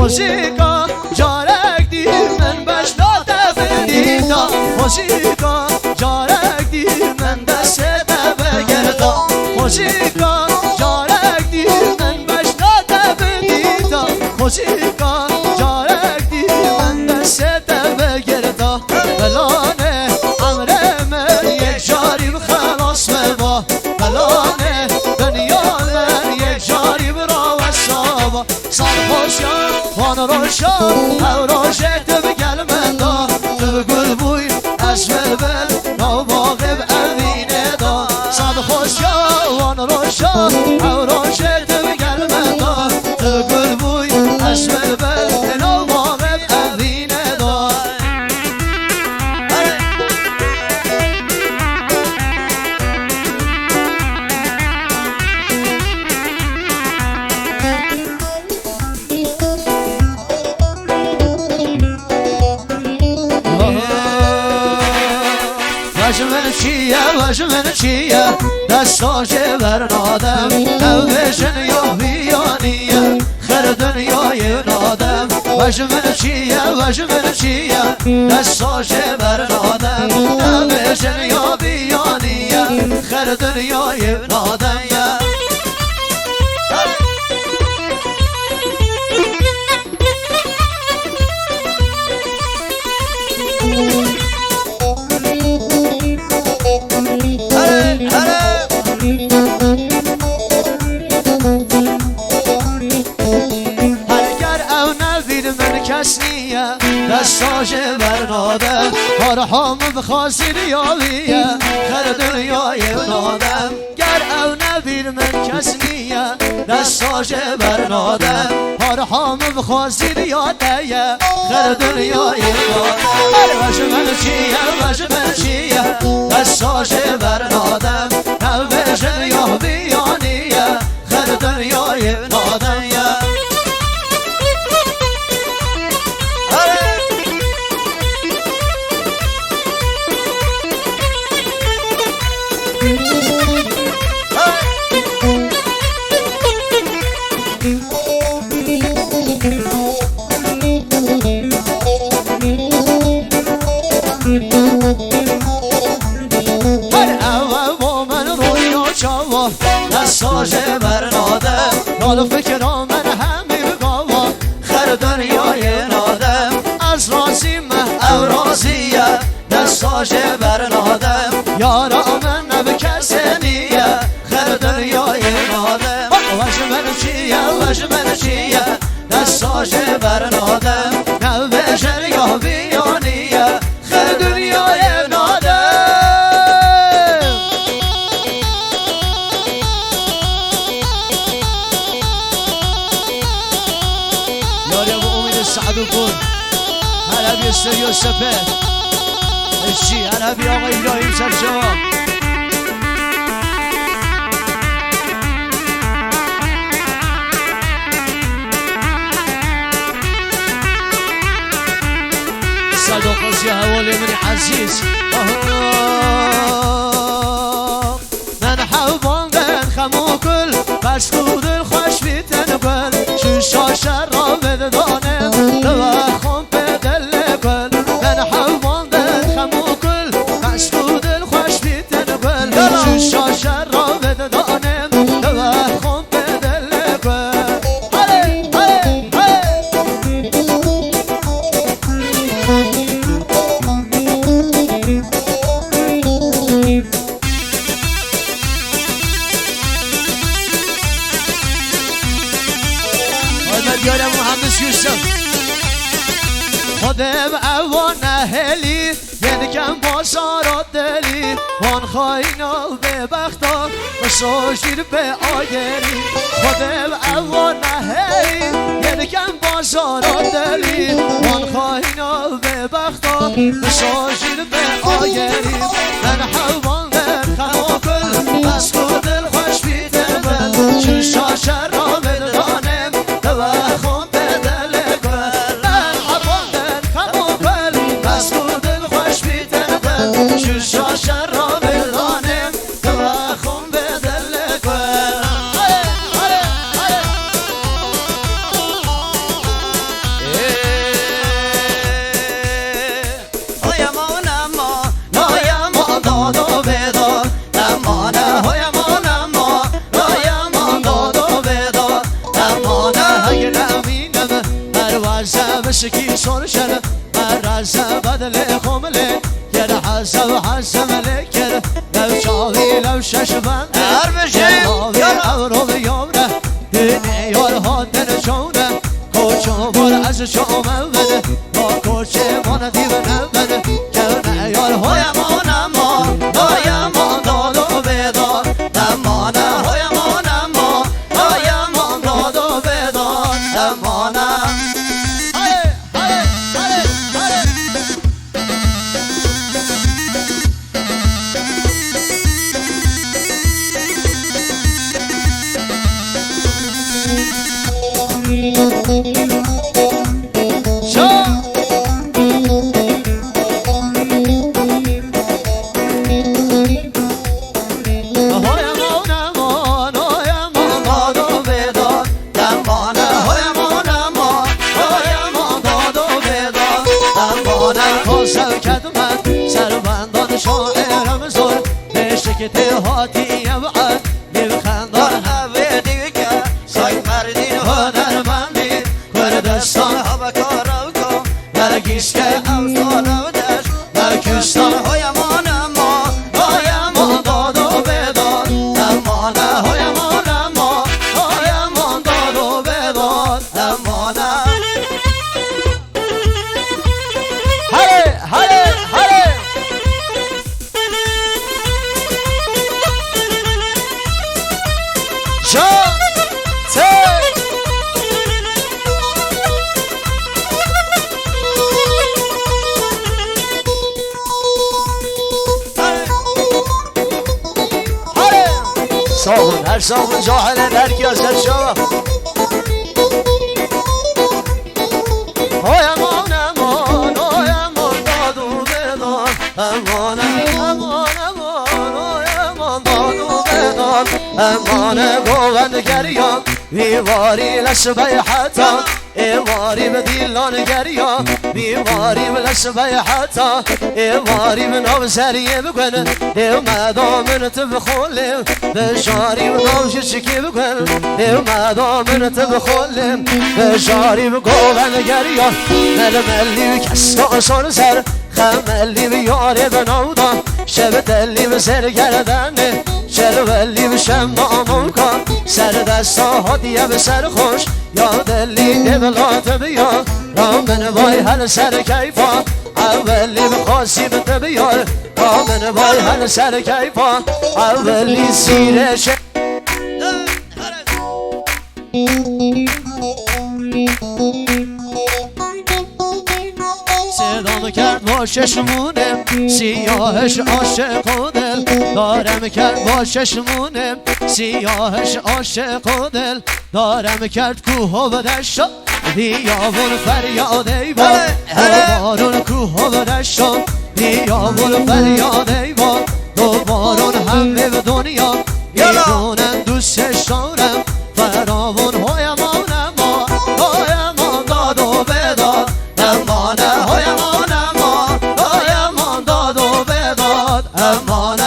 موسیقا جارک دی من بشنا دفدیدا موسیقا جارک دی من دست دفگردا موسیقا جارک دی من بشنا دفدیدا موسیقا جارک دی من دست دفگردا بلانه عمر من یک جاری بخلاص مبا بلانه دنیا من یک جاری برا و سابا سال خوشا وان روشا او روشت بگل من دا تو گل بوی از بلبل نو باقب اوینه دا سال خوشا وان روشا او روشت بگل من دا تو گل بوی از بلبل نو باقب اوینه دا وجمن چیه دستاش برنادم نوشن یا بیانیه خر دنیای نادم وجمن چیه دستاش برنادم نوشن یا بیانیه خر دنیای نادم دستاش برنادم هرحام بخواستید یاویه خر دنیای نادم گر او نبیر من کس نیه دستاش برنادم هرحام بخواستید یادیه خر دنیای نادم وجمن چیه دستاش برنادم نوشن یا بیانیه خر دنیای نادم دستاش برنادم نال فکرام من همه بگاوا خر دنیای نادم از رازی مه او رازیه دستاش برنادم یارا من نبه کسی نیه خر دنیای نادم وجمن چیه دستاش برنادم نوشن یا بیانیه خر دنیای نادم سعد و کن عربی استریو سپه اشی عربی آقا ایراهیم سرجواب صداقازی حوالی من عزیز من حوان بن خمو کل بس خود خوش بیتن کل شوشا شر را بدانم دوا خون بدل کل من حوان بن خمو کل بس خود خوش بیتن کل شوشا شر را بدانم دوا خون بدل کل یارم محمد یوسف خودم اوان اهلی یعنی کم بازارات دلی وان خواهینا به بختا و سوشیر به آگری خودم اوان اهلی یعنی کم بازارات دلی وان خواهینا به بختا و سوشیر به آگری من حوان من خماکل بس خودل خوش بیدن من شوشا شر را بدانم دوا خون بدل کل من حوان من خماکل بس خودل خوش بیدن من شوشا شر را بدانم دوا خون بدل کل عشقی سرشن مرز بدل خمله گر حسب حسب لکر لو چاوی لو شش بنده ناوی اورو بیامره دینه یار هاتن چونه کوچو بر از شما بده با کوچه من دیو نبده کنه یار هایمان ما هایمان دادو بدار نمانه هایمان ما هایمان دادو بدار نمانه شاعرم زور بشکت هاتی وعد میبخندار هوی دیگه سای مردین هنرمندی کردستان ها بکارو کن نرگیش که اوزانو دشت نرکستان هایمان ما هایمان داد و بداد نمانه هایمان ما هایمان داد و بداد نمانه هره هره هره صاغون هر صاغون جاهل در کیاست شما امان امان امان دادو بدان امان امان امان امان دادو بدان امان گوندگریان بیواری لشبه حتا ایواری به دیلان گریان بیواری به لشبه حتا ایواری به نام سریه بکنه دیو مدامن تو بخولیم بشاری به نام شکی بکنه دیو مدامن تو بخولیم بشاری به گوندگریان ململی کستا سر سر خملی به یاره به نودا شب دلی به سر گردنه شلولی به شمامون کن سر دستا هادیه به سر خوش یا دلی دبلات بیا رامن بای هر سر کیفا اولی به خاصی به بیار رامن بای هر سر کیفا اولی سیرش صدام کرد با چشمونه سیاهش عاشق و دل دارم کرد با چشمونه سیاهش عاشق و دل دارم کرد کوه و دشتا بیابون فریاد ایوان دوبارون کوه و دشتا بیابون فریاد ایوان دوبارون همه به دنیا میدونن دوستش دارم فراون هایمان ما هایمان داد و بداد نمانه هایمان ما هایمان داد و بداد امانه